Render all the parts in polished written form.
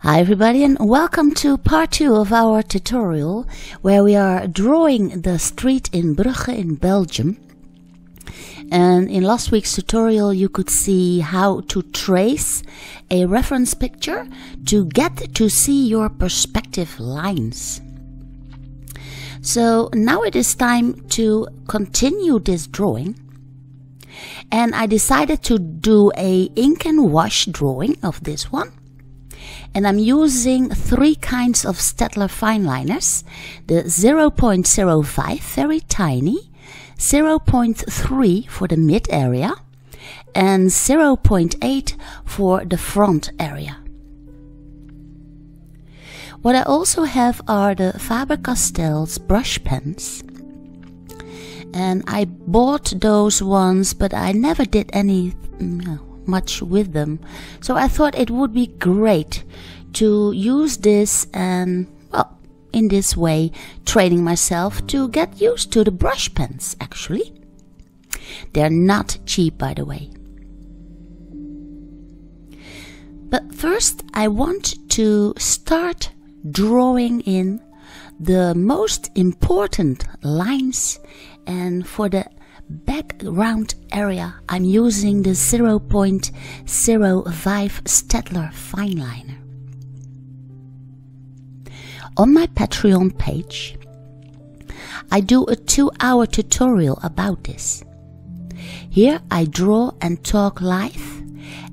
Hi everybody, and welcome to part 2 of our tutorial where we are drawing the street in Brugge in Belgium. And in last week's tutorial you could see how to trace a reference picture to get to see your perspective lines. So now it is time to continue this drawing, and I decided to do a ink and wash drawing of this one. And I'm using 3 kinds of Staedtler fineliners: the 0.05, very tiny, 0.3 for the mid area, and 0.8 for the front area. What I also have are the Faber Castell's brush pens, and I bought those ones, but I never did any much with them, so I thought it would be great to use this and, well, in this way training myself to get used to the brush pens. Actually, they're not cheap, by the way. But first I want to start drawing in the most important lines, and for the background area I'm using the 0.05 Staedtler fineliner. On my Patreon page I do a 2-hour tutorial about this. Here I draw and talk live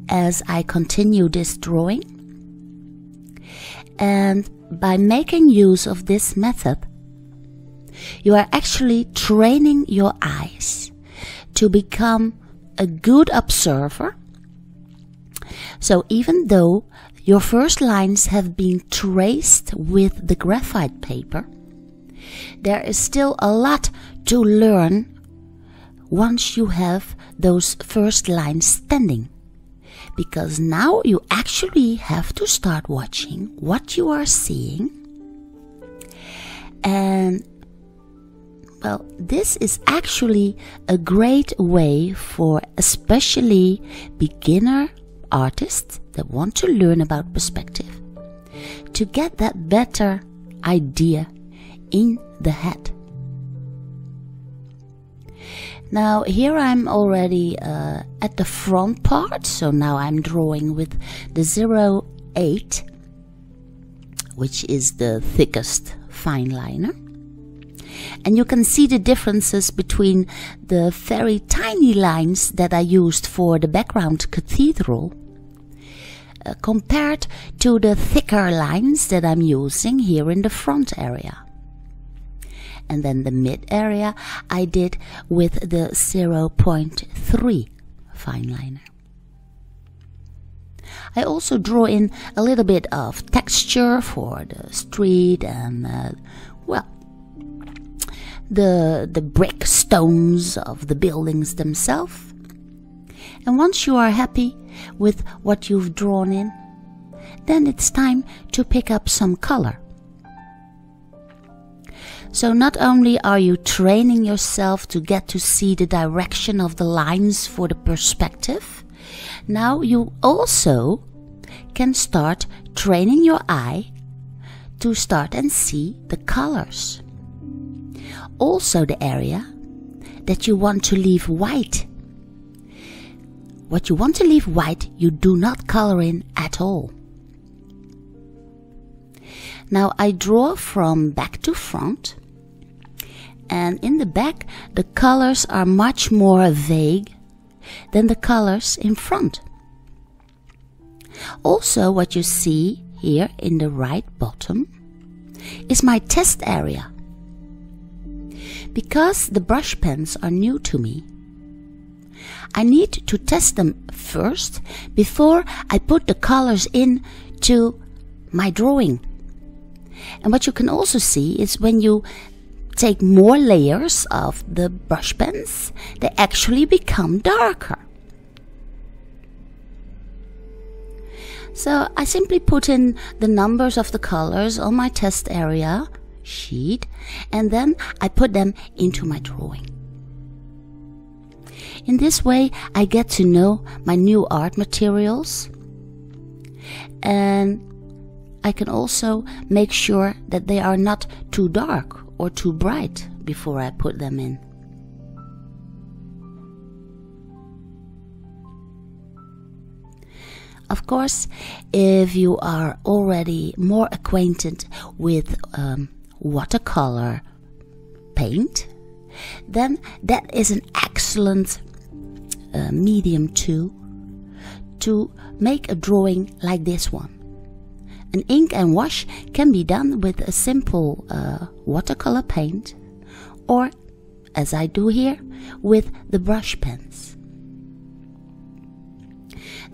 as I continue this drawing, and by making use of this method you are actually training your eyes to become a good observer. So even though your first lines have been traced with the graphite paper, there is still a lot to learn once you have those first lines standing. Because now you actually have to start watching what you are seeing. And well, this is actually a great way for especially beginner artists that want to learn about perspective to get that better idea in the head. Now here I'm already at the front part, so now I'm drawing with the 0.8, which is the thickest fineliner. And you can see the differences between the very tiny lines that I used for the background cathedral compared to the thicker lines that I'm using here in the front area. And then the mid area I did with the 0.3 fineliner. I also draw in a little bit of texture for the street and well, the brick stones of the buildings themselves. And once you are happy with what you've drawn in, then it's time to pick up some color. So not only are you training yourself to get to see the direction of the lines for the perspective, now you also can start training your eye to start and see the colors. Also the area that you want to leave white. What you want to leave white, you do not color in at all. Now I draw from back to front, and in the back the colors are much more vague than the colors in front. Also what you see here in the right bottom is my test area. Because the brush pens are new to me, I need to test them first before I put the colors in to my drawing. And what you can also see is when you take more layers of the brush pens, they actually become darker. So I simply put in the numbers of the colors on my test area sheet, and then I put them into my drawing. In this way I get to know my new art materials, and I can also make sure that they are not too dark or too bright before I put them in. Of course, if you are already more acquainted with watercolor paint, then that is an excellent medium too to make a drawing like this one. An ink and wash can be done with a simple watercolor paint, or, as I do here, with the brush pens.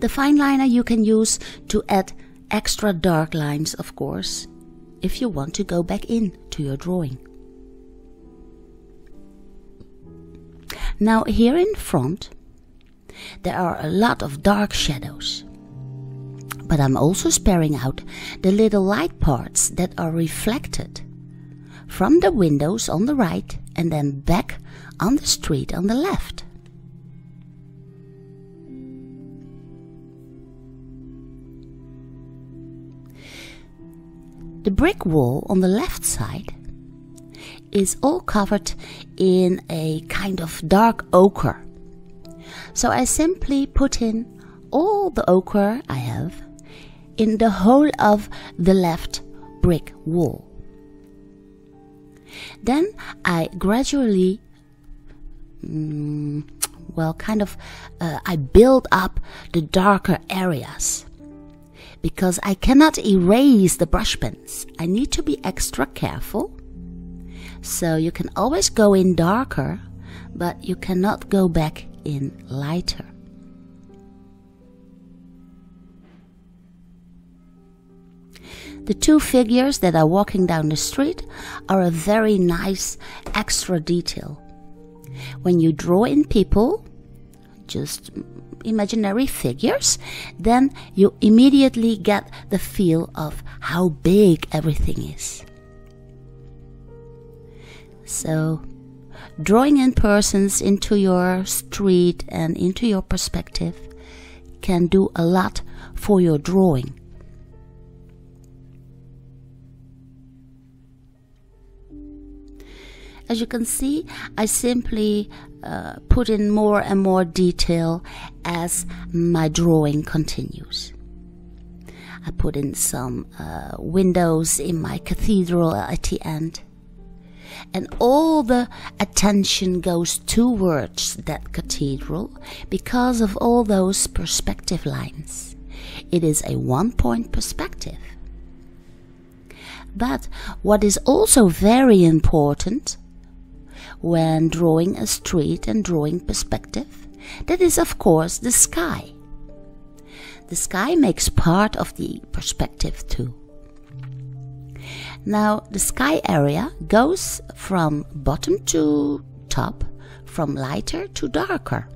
The fineliner you can use to add extra dark lines, of course, if you want to go back in to your drawing. Now here in front there are a lot of dark shadows, but I'm also sparing out the little light parts that are reflected from the windows on the right and then back on the street on the left. The brick wall on the left side is all covered in a kind of dark ochre. So I simply put in all the ochre I have in the whole of the left brick wall. Then I gradually, I build up the darker areas. Because I cannot erase the brush pens, I need to be extra careful. So you can always go in darker, but you cannot go back in lighter. The two figures that are walking down the street are a very nice extra detail. When you draw in people, just imaginary figures, then you immediately get the feel of how big everything is. So, drawing in persons into your street and into your perspective can do a lot for your drawing. As you can see, I simply put in more and more detail as my drawing continues. I put in some windows in my cathedral at the end. And all the attention goes towards that cathedral because of all those perspective lines. It is a one-point perspective. But what is also very important when drawing a street and drawing perspective, that is of course the sky. The sky makes part of the perspective too. Now the sky area goes from bottom to top, from lighter to darker.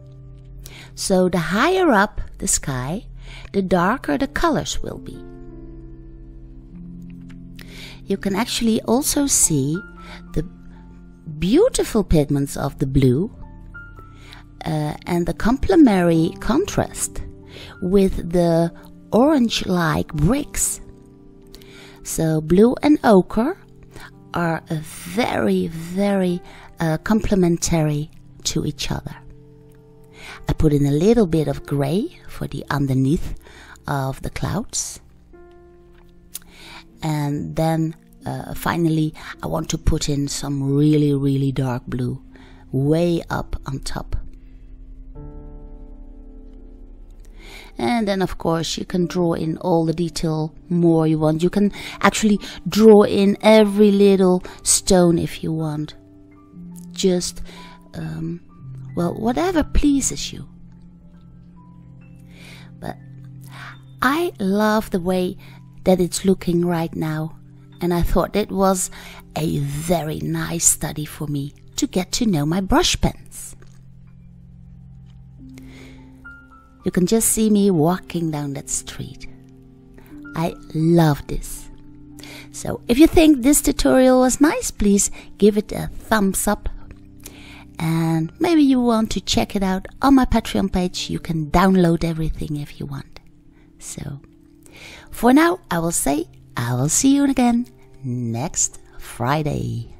So the higher up the sky, the darker the colors will be. You can actually also see the beautiful pigments of the blue and the complementary contrast with the orange-like bricks. So blue and ochre are very, very complementary to each other. I put in a little bit of gray for the underneath of the clouds. And then finally I want to put in some really, really dark blue way up on top. And then of course you can draw in all the detail more you want. You can actually draw in every little stone if you want. Just, whatever pleases you. But I love the way that it's looking right now. And I thought it was a very nice study for me to get to know my brush pens. You can just see me walking down that street. I love this. So if you think this tutorial was nice, please give it a thumbs up. And maybe you want to check it out on my Patreon page. You can download everything if you want. So for now, I will say I will see you again next Friday.